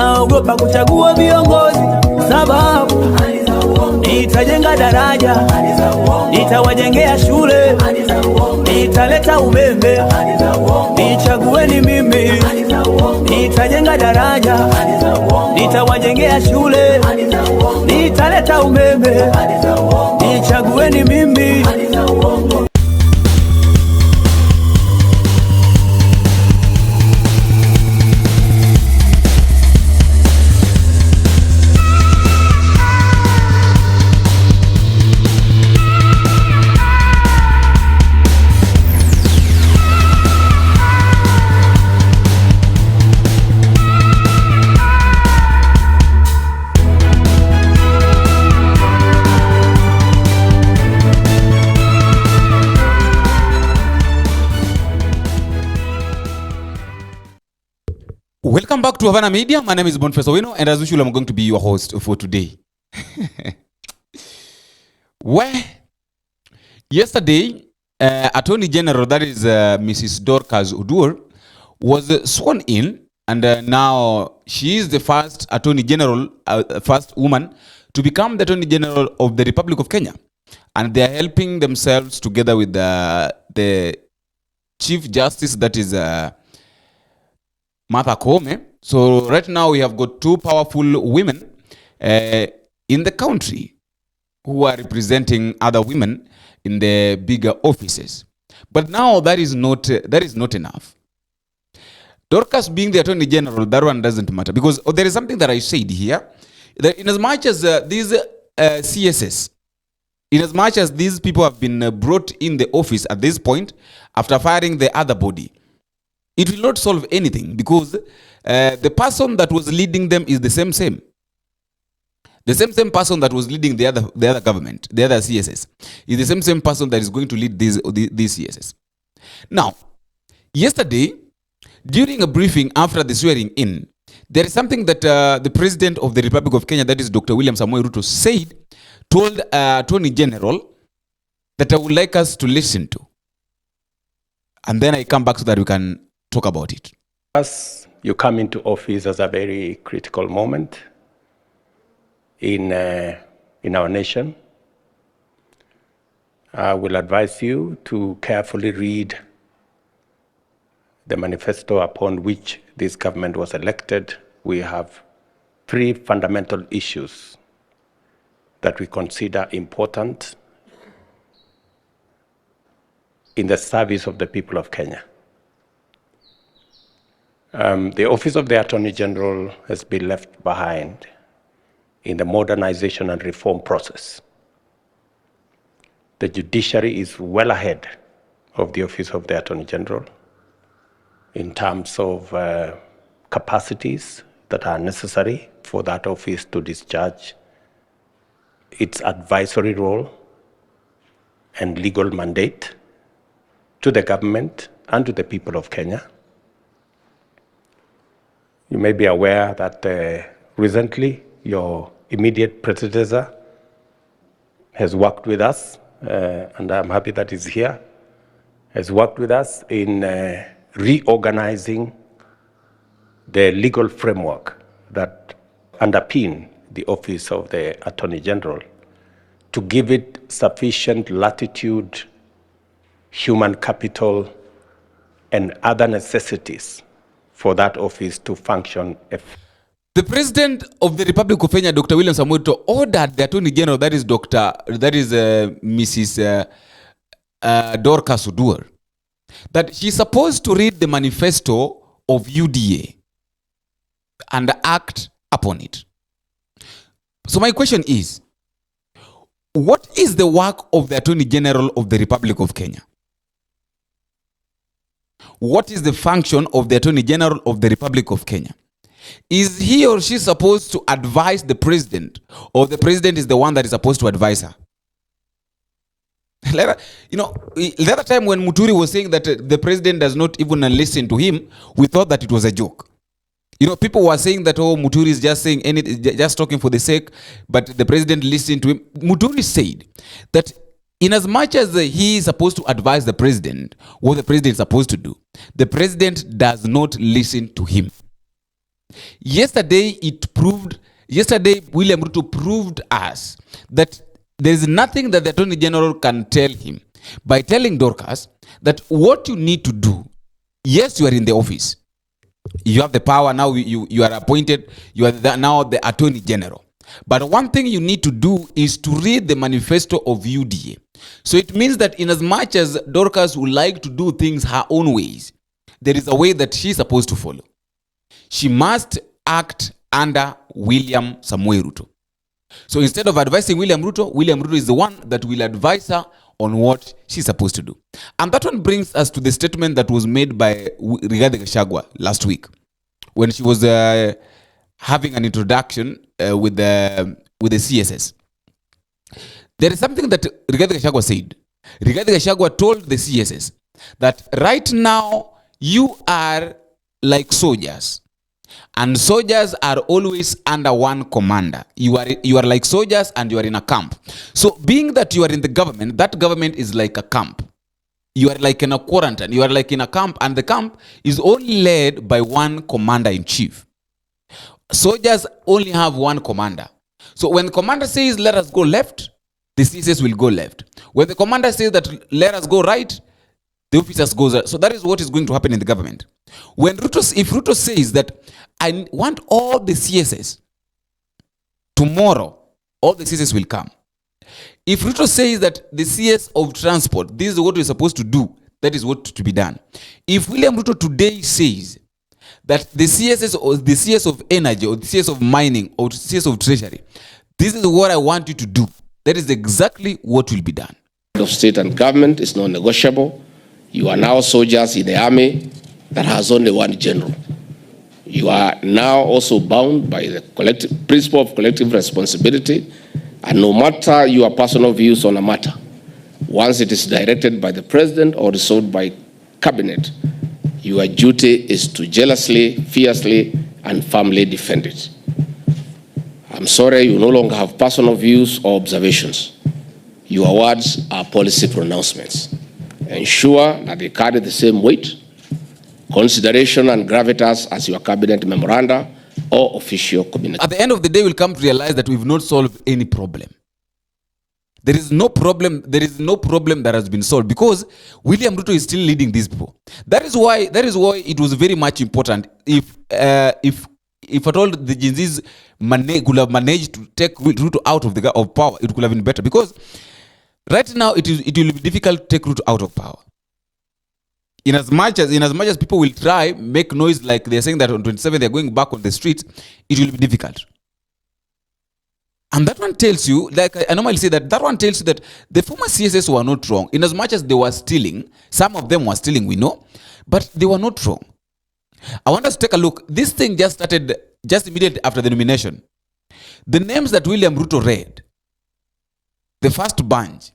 naogopa kuchagua viongozi, sababu nitajenga daraja, nitawajengea shule, nitaleta umeme, nichagueni mimi. Nitajenga daraja, nitawajengea shule, nitaleta umeme, nichagueni mimi. Welcome back to Havana Media. My name is Boniface Owino, and as usual, I'm going to be your host for today. Well, yesterday, Attorney General, that is Mrs. Dorcas Oduor, was sworn in, and now she is the first Attorney General, first woman to become the Attorney General of the Republic of Kenya. And they are helping themselves together with the Chief Justice, that is Martha Koome. So right now we have got two powerful women in the country who are representing other women in the bigger offices. But now that is not enough. Dorcas being the Attorney General, that one doesn't matter, because there is something that I said here, that in as much as these CSS, in as much as these people have been brought in the office at this point after firing the other body, it will not solve anything, because the person that was leading them is the same. The same person that was leading the other government, the other CSS, is the same person that is going to lead these CSS. Now, yesterday, during a briefing after the swearing in, there is something that the President of the Republic of Kenya, that is Dr. William Samoei Ruto, told Attorney General that I would like us to listen to. And then I come back so that we can talk about it. As you come into office as a very critical moment in our nation, I will advise you to carefully read the manifesto upon which this government was elected. We have three fundamental issues that we consider important in the service of the people of Kenya. The Office of the Attorney General has been left behind in the modernization and reform process. The judiciary is well ahead of the Office of the Attorney General in terms of capacities that are necessary for that office to discharge its advisory role and legal mandate to the government and to the people of Kenya. You may be aware that recently your immediate predecessor has worked with us, and I'm happy that he's here, has worked with us in reorganizing the legal framework that underpin the Office of the Attorney General to give it sufficient latitude, human capital, and other necessities for that office to function. The President of the Republic of Kenya, Dr. William Samoei Ruto, ordered the Attorney General, that is Mrs. Dorcas Oduor, that she's supposed to read the manifesto of UDA and act upon it. So my question is, what is the work of the Attorney General of the Republic of Kenya? What is the function of the Attorney General of the Republic of Kenya? Is he or she supposed to advise the president, or the president is the one that is supposed to advise her? The other time when Muturi was saying that the president does not even listen to him, we thought that it was a joke. People were saying that, oh, Muturi is just saying anything, just talking for the sake, but the president listened to him. Muturi said that in as much as he is supposed to advise the president, what the president is supposed to do, the president does not listen to him. Yesterday, William Ruto proved us that there is nothing that the Attorney General can tell him by telling Dorcas that what you need to do, yes, you are in the office. You have the power now, you are appointed, you are now the Attorney General. But one thing you need to do is to read the manifesto of UDA. So it means that in as much as Dorcas would like to do things her own ways, there is a way that she's supposed to follow. She must act under William Samoei Ruto. So instead of advising William Ruto is the one that will advise her on what she's supposed to do. And that one brings us to the statement that was made by Rigathi Gachagua last week when she was having an introduction with the CSS. There is something that Rigathi Gachagua said. Rigathi Gachagua told the CSS that right now you are like soldiers. And soldiers are always under one commander. You are like soldiers and you are in a camp. So being that you are in the government, that government is like a camp. You are like in a quarantine. You are like in a camp, and the camp is only led by one commander-in-chief. Soldiers only have one commander. So when the commander says, let us go left, the CSS will go left. When the commander says that let us go right, the officers go right. So that is what is going to happen in the government. If Ruto says that I want all the CSS, tomorrow, all the CSS will come. If Ruto says that the CS of transport, this is what we're supposed to do, that is what to be done. If William Ruto today says that the CSS or the CS of energy or the CS of mining or the CS of treasury, this is what I want you to do, that is exactly what will be done. Of state and government is non-negotiable. You are now soldiers in the army that has only one general. You are now also bound by the principle of collective responsibility, and no matter your personal views on a matter, once it is directed by the president or resolved by cabinet, your duty is to jealously, fiercely, and firmly defend it. I'm sorry, you no longer have personal views or observations. Your words are policy pronouncements. Ensure that they carry the same weight, consideration, and gravitas as your cabinet memoranda or official communication. At the end of the day, we'll come to realize that we've not solved any problem. There is no problem that has been solved because William Ruto is still leading these people. That is why it was very much important if at all the Gen Zs could have managed to take Ruto out of power, it could have been better, because right now it will be difficult to take Ruto out of power. In as much as people will try make noise like they're saying that on 27 they're going back on the streets, it will be difficult. And that one tells you, like I normally say, that one tells you that the former CSS were not wrong. In as much as they were stealing, some of them were stealing, we know, but they were not wrong. I want us to take a look. This thing just started just immediately after the nomination. The names that William Ruto read, the first bunch,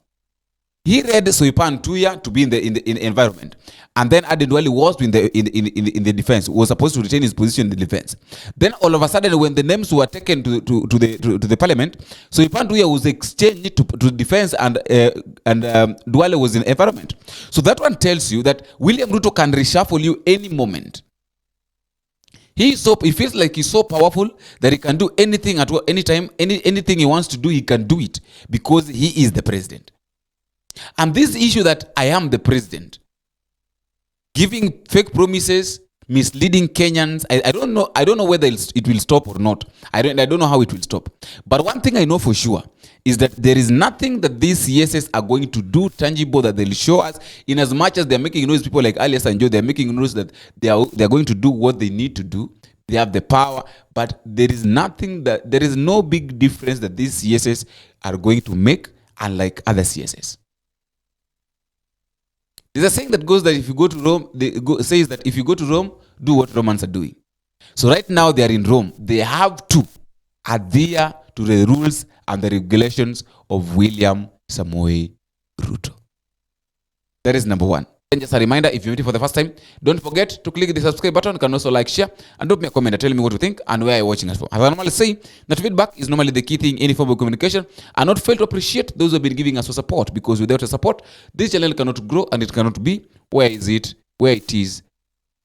he read Soipan Tuya to be in the environment, and then Aden Duale was in the defense, was supposed to retain his position in the defense. Then all of a sudden, when the names were taken to the parliament, Soipan Tuya was exchanged to defense, and Duale was in environment. So that one tells you that William Ruto can reshuffle you any moment. He feels like he's so powerful that he can do anything at any time, anything he wants to do, he can do it because he is the president. And this issue that I am the president, giving fake promises, misleading Kenyans, I don't know whether it will stop or not. I don't know how it will stop. But one thing I know for sure is that there is nothing that these CSS are going to do tangible that they'll show us, in as much as they're making noise. People like Alias and Joe, they're making noise that they're going to do what they need to do. They have the power, but there is no big difference that these CSS are going to make, unlike other CSS. There's a saying that goes that if you go to Rome, says that if you go to Rome, do what Romans are doing. So right now they are in Rome. They have to adhere to the rules and the regulations of William Samoei Ruto. That is number one. And just a reminder, if you're meeting for the first time, don't forget to click the subscribe button. You can also like, share, and drop me a comment and tell me what you think and where you're watching us from. As I normally say, that feedback is normally the key thing in any form of communication, and not fail to appreciate those who have been giving us your support, because without your support, this channel cannot grow and it cannot be where it is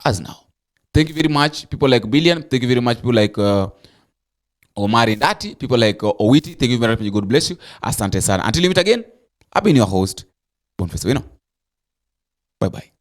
as now. Thank you very much, people like Billion. Thank you very much, people like Omari Ndati, people like Owiti. Thank you very much. God bless you. Asante sana. Until we meet again, I've been your host, Boniface Wino. Bye-bye.